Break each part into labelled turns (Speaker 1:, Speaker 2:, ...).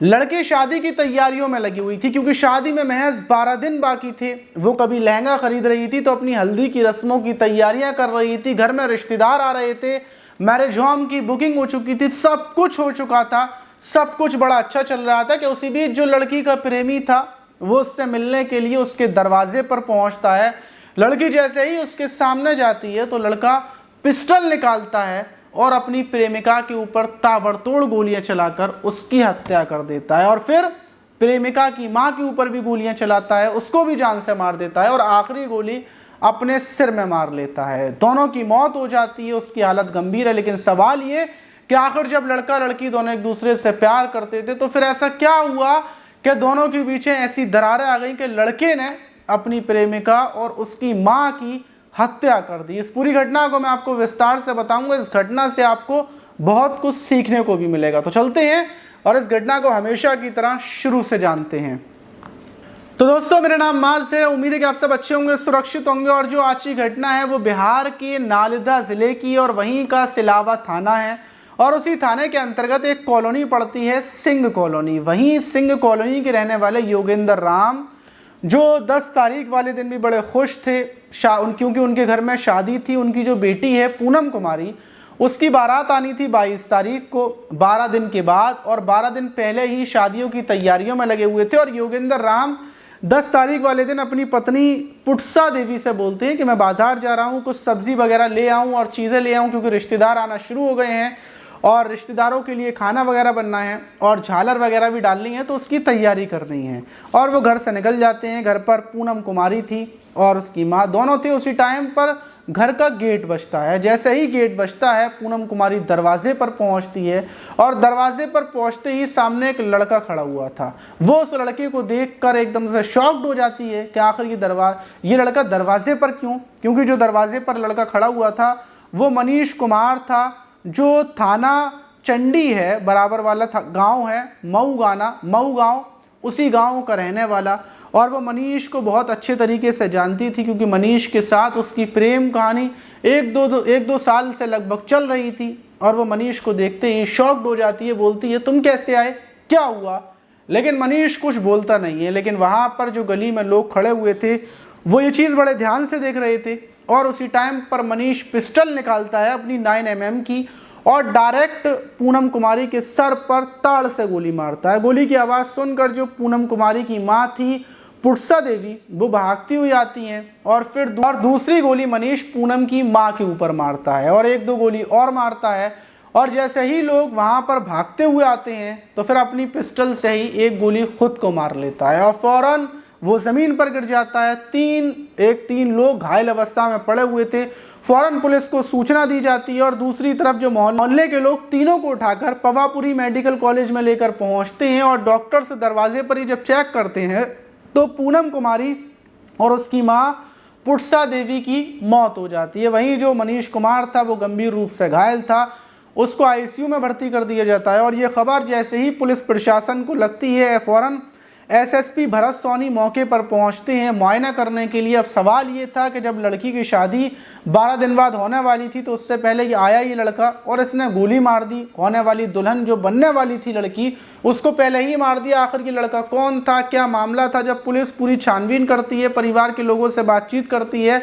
Speaker 1: लड़की शादी की तैयारियों में लगी हुई थी क्योंकि शादी में महज 12 दिन बाकी थे। वो कभी लहंगा खरीद रही थी तो अपनी हल्दी की रस्मों की तैयारियां कर रही थी। घर में रिश्तेदार आ रहे थे, मैरिज होम की बुकिंग हो चुकी थी, सब कुछ हो चुका था, सब कुछ बड़ा अच्छा चल रहा था कि उसी बीच जो लड़की का प्रेमी था वो उससे मिलने के लिए उसके दरवाजे पर पहुंचता है। लड़की जैसे ही उसके सामने जाती है तो लड़का पिस्टल निकालता है और अपनी प्रेमिका के ऊपर ताबड़तोड़ गोलियां चलाकर उसकी हत्या कर देता है और फिर प्रेमिका की मां के ऊपर भी गोलियां चलाता है, उसको भी जान से मार देता है और आखिरी गोली अपने सिर में मार लेता है। दोनों की मौत हो जाती है, उसकी हालत गंभीर है। लेकिन सवाल ये कि आखिर जब लड़का लड़की दोनों एक दूसरे से प्यार करते थे तो फिर ऐसा क्या हुआ कि दोनों के पीछे ऐसी दरारें आ गई कि लड़के ने अपनी प्रेमिका और उसकी मां की हत्या कर दी। इस पूरी घटना को मैं आपको विस्तार से बताऊंगा। इस घटना से आपको बहुत कुछ सीखने को भी मिलेगा। तो चलते हैं और इस घटना को हमेशा की तरह शुरू से जानते हैं। तो दोस्तों, मेरा नाम माज है। उम्मीद है कि आप सब अच्छे होंगे, सुरक्षित होंगे। और जो आज की घटना है वो बिहार के नालंदा जिले की और वहीं का सिलावा थाना है और उसी थाने के अंतर्गत एक कॉलोनी पड़ती है, सिंह कॉलोनी। वहीं सिंह कॉलोनी के रहने वाले योगेंद्र राम, जो 10 तारीख वाले दिन भी बड़े खुश थे क्योंकि उनके घर में शादी थी। उनकी जो बेटी है पूनम कुमारी, उसकी बारात आनी थी 22 तारीख को, 12 दिन के बाद, और 12 दिन पहले ही शादियों की तैयारियों में लगे हुए थे। और योगेंद्र राम 10 तारीख वाले दिन अपनी पत्नी पुटसा देवी से बोलते हैं कि मैं बाजार जा रहा हूँ, कुछ सब्जी वगैरह ले आऊँ और चीज़ें ले आऊँ क्योंकि रिश्तेदार आना शुरू हो गए हैं और रिश्तेदारों के लिए खाना वगैरह बनना है और झालर वगैरह भी डालनी है, तो उसकी तैयारी करनी है। और वो घर से निकल जाते हैं। घर पर पूनम कुमारी थी और उसकी माँ, दोनों थे। उसी टाइम पर घर का गेट बजता है। जैसे ही गेट बजता है पूनम कुमारी दरवाजे पर पहुंचती है और दरवाजे पर पहुंचते ही सामने एक लड़का खड़ा हुआ था। वो उस लड़के को देखकर एकदम से शॉक्ड हो जाती है कि आखिर ये लड़का दरवाजे पर क्यों? क्योंकि जो दरवाजे पर लड़का खड़ा हुआ था वो मनीष कुमार था, जो थाना चंडी है बराबर वाला गांव है, मऊ गांव, उसी गांव का रहने वाला। और वो मनीष को बहुत अच्छे तरीके से जानती थी क्योंकि मनीष के साथ उसकी प्रेम कहानी एक दो साल से लगभग चल रही थी। और वो मनीष को देखते ही शॉक्ड हो जाती है, बोलती है तुम कैसे आए, क्या हुआ? लेकिन मनीष कुछ बोलता नहीं है। लेकिन वहाँ पर जो गली में लोग खड़े हुए थे वो ये चीज़ बड़े ध्यान से देख रहे थे और उसी टाइम पर मनीष पिस्टल निकालता है अपनी 9mm की और डायरेक्ट पूनम कुमारी के सर पर ताड़ से गोली मारता है। गोली की आवाज़ सुनकर जो पूनम कुमारी की माँ थी पुटसा देवी, वो भागती हुई आती हैं और फिर दूसरी गोली मनीष पूनम की माँ के ऊपर मारता है और 1-2 गोली और मारता है। और जैसे ही लोग वहाँ पर भागते हुए आते हैं तो फिर अपनी पिस्टल से ही एक गोली खुद को मार लेता है और फौरन वो ज़मीन पर गिर जाता है। तीन लोग घायल अवस्था में पड़े हुए थे। फौरन पुलिस को सूचना दी जाती है और दूसरी तरफ जो मोहल्ले के लोग तीनों को उठाकर पवापुरी मेडिकल कॉलेज में लेकर पहुंचते हैं और डॉक्टर से दरवाजे पर ही जब चेक करते हैं तो पूनम कुमारी और उसकी मां पुटसा देवी की मौत हो जाती है। वहीं जो मनीष कुमार था वो गंभीर रूप से घायल था, उसको आईसीयू में भर्ती कर दिया जाता है। और ये खबर जैसे ही पुलिस प्रशासन को लगती है, फौरन एसएसपी भरत सोनी मौके पर पहुंचते हैं मुआयना करने के लिए। अब सवाल ये था कि जब लड़की की शादी 12 दिन बाद होने वाली थी तो उससे पहले ये आया ये लड़का और इसने गोली मार दी। होने वाली दुल्हन जो बनने वाली थी लड़की, उसको पहले ही मार दिया। आखिर ये लड़का कौन था, क्या मामला था? जब पुलिस पूरी छानबीन करती है, परिवार के लोगों से बातचीत करती है,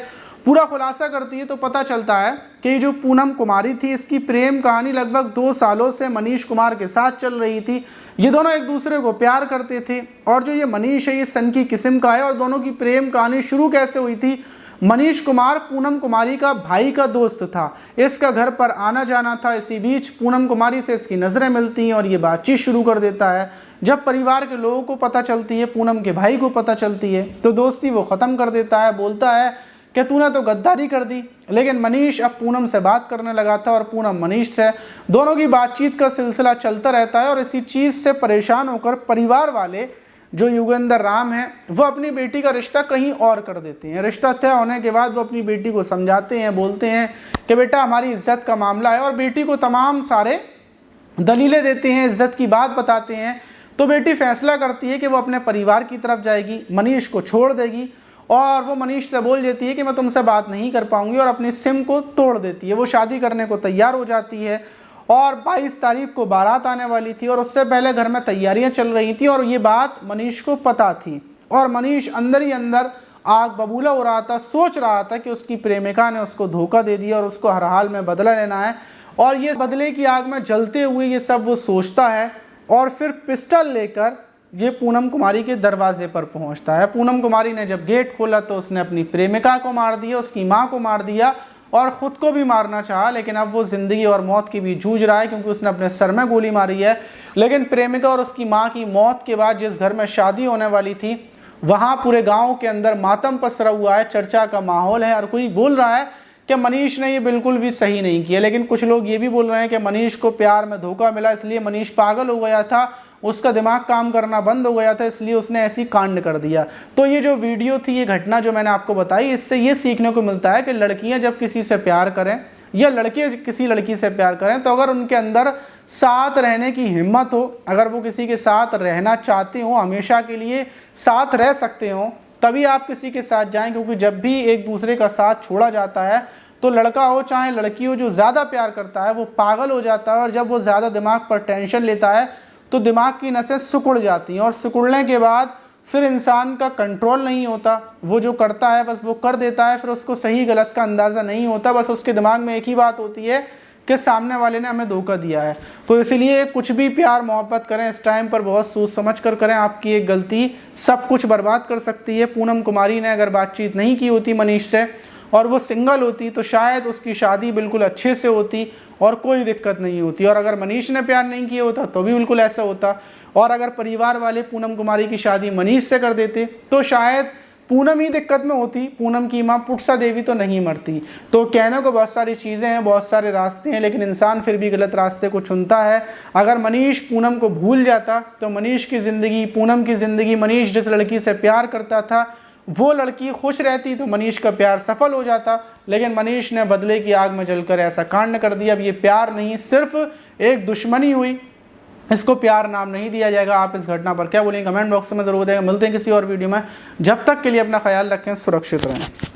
Speaker 1: पूरा खुलासा करती है, तो पता चलता है कि जो पूनम कुमारी थी इसकी प्रेम कहानी लगभग 2 सालों से मनीष कुमार के साथ चल रही थी। ये दोनों एक दूसरे को प्यार करते थे और जो ये मनीष है ये सन की किस्म का है। और दोनों की प्रेम कहानी शुरू कैसे हुई थी? मनीष कुमार पूनम कुमारी का भाई का दोस्त था, इसका घर पर आना जाना था। इसी बीच पूनम कुमारी से इसकी नज़रें मिलती हैं और ये बातचीत शुरू कर देता है। जब परिवार के लोगों को पता चलती है, पूनम के भाई को पता चलती है, तो दोस्ती वो ख़त्म कर देता है। बोलता है कि तूने तो गद्दारी कर दी। लेकिन मनीष अब पूनम से बात करने लगा था और पूनम मनीष से, दोनों की बातचीत का सिलसिला चलता रहता है। और इसी चीज़ से परेशान होकर परिवार वाले जो योगेंद्र राम हैं वो अपनी बेटी का रिश्ता कहीं और कर देते हैं। रिश्ता तय होने के बाद वो अपनी बेटी को समझाते हैं, बोलते हैं कि बेटा हमारी इज्जत का मामला है, और बेटी को तमाम सारे दलीलें देते हैं, इज्जत की बात बताते हैं। तो बेटी फैसला करती है कि वो अपने परिवार की तरफ जाएगी, मनीष को छोड़ देगी और वो मनीष से बोल देती है कि मैं तुमसे बात नहीं कर पाऊंगी और अपनी सिम को तोड़ देती है। वो शादी करने को तैयार हो जाती है और 22 तारीख को बारात आने वाली थी और उससे पहले घर में तैयारियां चल रही थी और ये बात मनीष को पता थी और मनीष अंदर ही अंदर आग बबूला हो रहा था, सोच रहा था कि उसकी प्रेमिका ने उसको धोखा दे दिया और उसको हर हाल में बदला लेना है। और ये बदले की आग में जलते हुए ये सब वो सोचता है और फिर पिस्टल लेकर ये पूनम कुमारी के दरवाजे पर पहुंचता है। पूनम कुमारी ने जब गेट खोला तो उसने अपनी प्रेमिका को मार दिया, उसकी माँ को मार दिया और ख़ुद को भी मारना चाहा, लेकिन अब वो ज़िंदगी और मौत के बीच जूझ रहा है क्योंकि उसने अपने सर में गोली मारी है। लेकिन प्रेमिका और उसकी माँ की मौत के बाद जिस घर में शादी होने वाली थी वहाँ पूरे गांव के अंदर मातम पसरा हुआ है, चर्चा का माहौल है और कोई बोल रहा है कि मनीष ने ये बिल्कुल भी सही नहीं किया। लेकिन कुछ लोग ये भी बोल रहे हैं कि मनीष को प्यार में धोखा मिला, इसलिए मनीष पागल हो गया था, उसका दिमाग काम करना बंद हो गया था, इसलिए उसने ऐसी कांड कर दिया। तो ये जो वीडियो थी, ये घटना जो मैंने आपको बताई, इससे ये सीखने को मिलता है कि लड़कियां जब किसी से प्यार करें या लड़के किसी लड़की से प्यार करें तो अगर उनके अंदर साथ रहने की हिम्मत हो, अगर वो किसी के साथ रहना चाहते हो, हमेशा के लिए साथ रह सकते हो, तभी आप किसी के साथ जाएं। क्योंकि जब भी एक दूसरे का साथ छोड़ा जाता है तो लड़का हो चाहे लड़की हो, जो ज़्यादा प्यार करता है वो पागल हो जाता है और जब वो ज़्यादा दिमाग पर टेंशन लेता है तो दिमाग की नसें सिकुड़ जाती हैं और सिकुड़ने के बाद फिर इंसान का कंट्रोल नहीं होता, वो जो करता है बस वो कर देता है, फिर उसको सही गलत का अंदाज़ा नहीं होता, बस उसके दिमाग में एक ही बात होती है कि सामने वाले ने हमें धोखा दिया है। तो इसलिए कुछ भी प्यार मोहब्बत करें इस टाइम पर बहुत सोच समझ कर करें, आपकी एक गलती सब कुछ बर्बाद कर सकती है। पूनम कुमारी ने अगर बातचीत नहीं की होती मनीष से और वो सिंगल होती तो शायद उसकी शादी बिल्कुल अच्छे से होती और कोई दिक्कत नहीं होती, और अगर मनीष ने प्यार नहीं किया होता तो भी बिल्कुल ऐसा होता। और अगर परिवार वाले पूनम कुमारी की शादी मनीष से कर देते तो शायद पूनम ही दिक्कत में होती, पूनम की माँ पुटसा देवी तो नहीं मरती। तो कहने को बहुत सारी चीज़ें हैं, बहुत सारे रास्ते हैं, लेकिन इंसान फिर भी गलत रास्ते को चुनता है। अगर मनीष पूनम को भूल जाता तो मनीष की ज़िंदगी, पूनम की ज़िंदगी, मनीष जिस लड़की से प्यार करता था वो लड़की खुश रहती तो मनीष का प्यार सफल हो जाता। लेकिन मनीष ने बदले की आग में जलकर ऐसा कांड कर दिया। अब ये प्यार नहीं, सिर्फ एक दुश्मनी हुई, इसको प्यार नाम नहीं दिया जाएगा। आप इस घटना पर क्या बोलेंगे कमेंट बॉक्स में ज़रूर देंगे। मिलते हैं किसी और वीडियो में, जब तक के लिए अपना ख्याल रखें, सुरक्षित रहें।